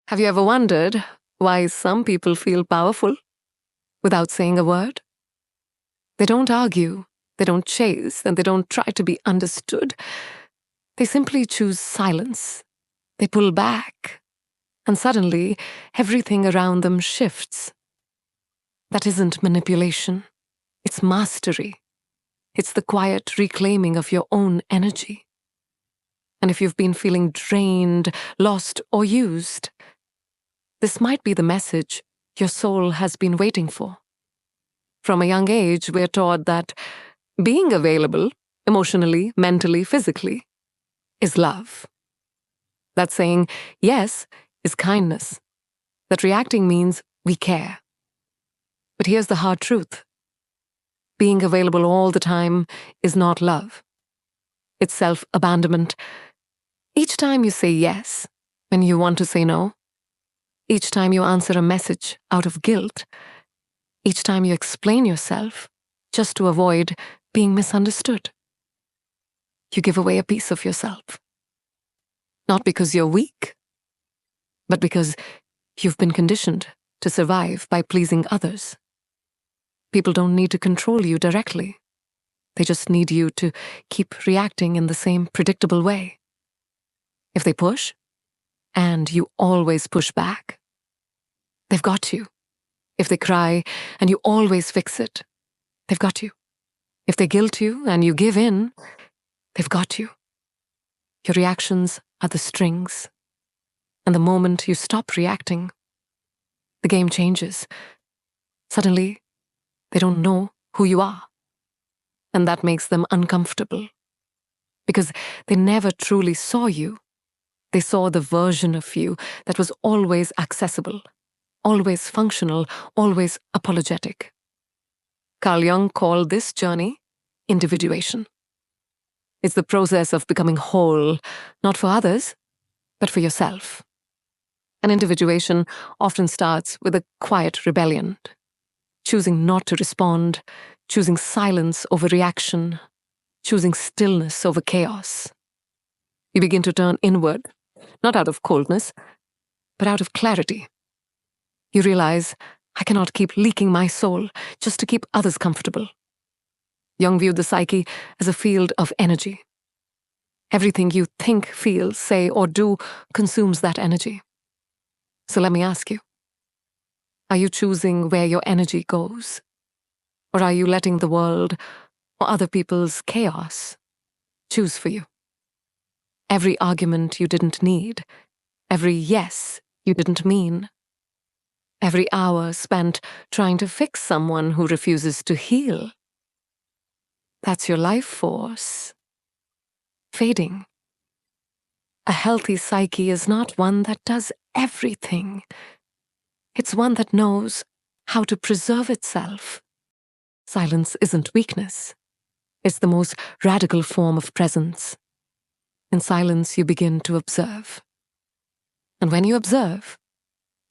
Have you ever wondered why some people feel powerful without saying a word? They don't argue, they don't chase, and they don't try to be understood. They simply choose silence. They pull back, and suddenly everything around them shifts. That isn't manipulation. It's mastery. It's the quiet reclaiming of your own energy. And if you've been feeling drained, lost, or used, this might be the message your soul has been waiting for. From a young age, we're taught that being available, emotionally, mentally, physically, is love. That saying yes is kindness. That reacting means we care. But here's the hard truth. Being available all the time is not love. It's self-abandonment. Each time you say yes when you want to say no, each time you answer a message out of guilt, each time you explain yourself just to avoid being misunderstood, you give away a piece of yourself. Not because you're weak, but because you've been conditioned to survive by pleasing others. People don't need to control you directly. They just need you to keep reacting in the same predictable way. If they push, and you always push back, they've got you. If they cry, and you always fix it, they've got you. If they guilt you, and you give in, they've got you. Your reactions are the strings. And the moment you stop reacting, the game changes. Suddenly, they don't know who you are. And that makes them uncomfortable. Because they never truly saw you. They saw the version of you that was always accessible, always functional, always apologetic. Carl Jung called this journey individuation. It's the process of becoming whole, not for others, but for yourself. And individuation often starts with a quiet rebellion, choosing not to respond, choosing silence over reaction, choosing stillness over chaos. You begin to turn inward, not out of coldness, but out of clarity. You realize, I cannot keep leaking my soul just to keep others comfortable. Jung viewed the psyche as a field of energy. Everything you think, feel, say, or do consumes that energy. So let me ask you, are you choosing where your energy goes? Or are you letting the world or other people's chaos choose for you? Every argument you didn't need, every yes you didn't mean, every hour spent trying to fix someone who refuses to heal. That's your life force fading. A healthy psyche is not one that does everything. It's one that knows how to preserve itself. Silence isn't weakness. It's the most radical form of presence. In silence, you begin to observe. And when you observe,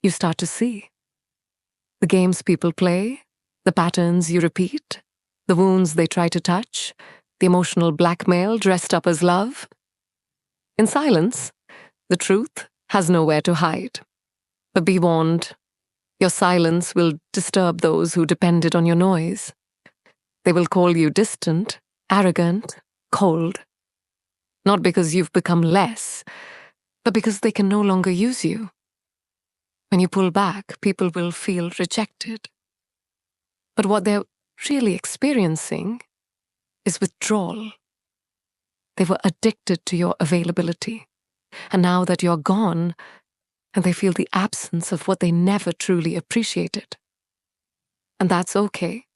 you start to see. The games people play, the patterns you repeat, the wounds they try to touch, the emotional blackmail dressed up as love. In silence, the truth has nowhere to hide. But be warned, your silence will disturb those who depended on your noise. They will call you distant, arrogant, cold. Not because you've become less, but because they can no longer use you. When you pull back, people will feel rejected. But what they're really experiencing is withdrawal. They were addicted to your availability. And now that you're gone, and they feel the absence of what they never truly appreciated. And that's okay,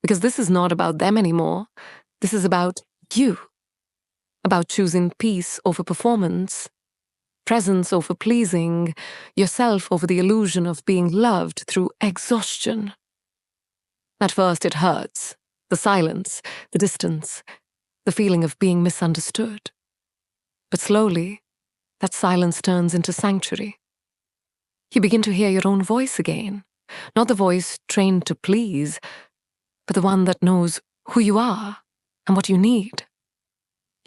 because this is not about them anymore. This is about you. About choosing peace over performance, presence over pleasing, yourself over the illusion of being loved through exhaustion. At first it hurts, the silence, the distance, the feeling of being misunderstood. But slowly, that silence turns into sanctuary. You begin to hear your own voice again, not the voice trained to please, but the one that knows who you are and what you need.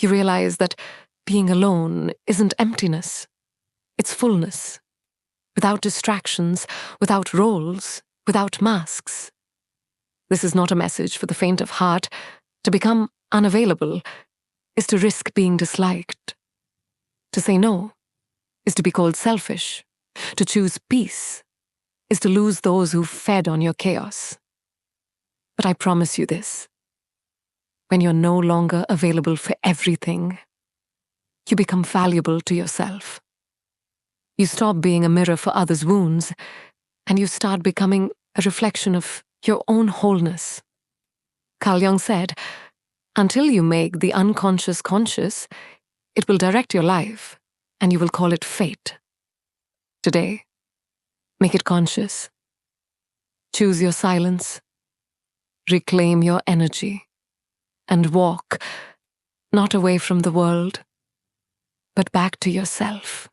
You realize that being alone isn't emptiness, it's fullness. without distractions, without roles, without masks. This is not a message for the faint of heart. To become unavailable is to risk being disliked. To say no is to be called selfish. To choose peace is to lose those who fed on your chaos. But I promise you this: when you're no longer available for everything, you become valuable to yourself. You stop being a mirror for others' wounds, and you start becoming a reflection of your own wholeness. Carl Jung said, "Until you make the unconscious conscious, it will direct your life, and you will call it fate." Today, make it conscious. Choose your silence. Reclaim your energy. And walk, not away from the world, but back to yourself.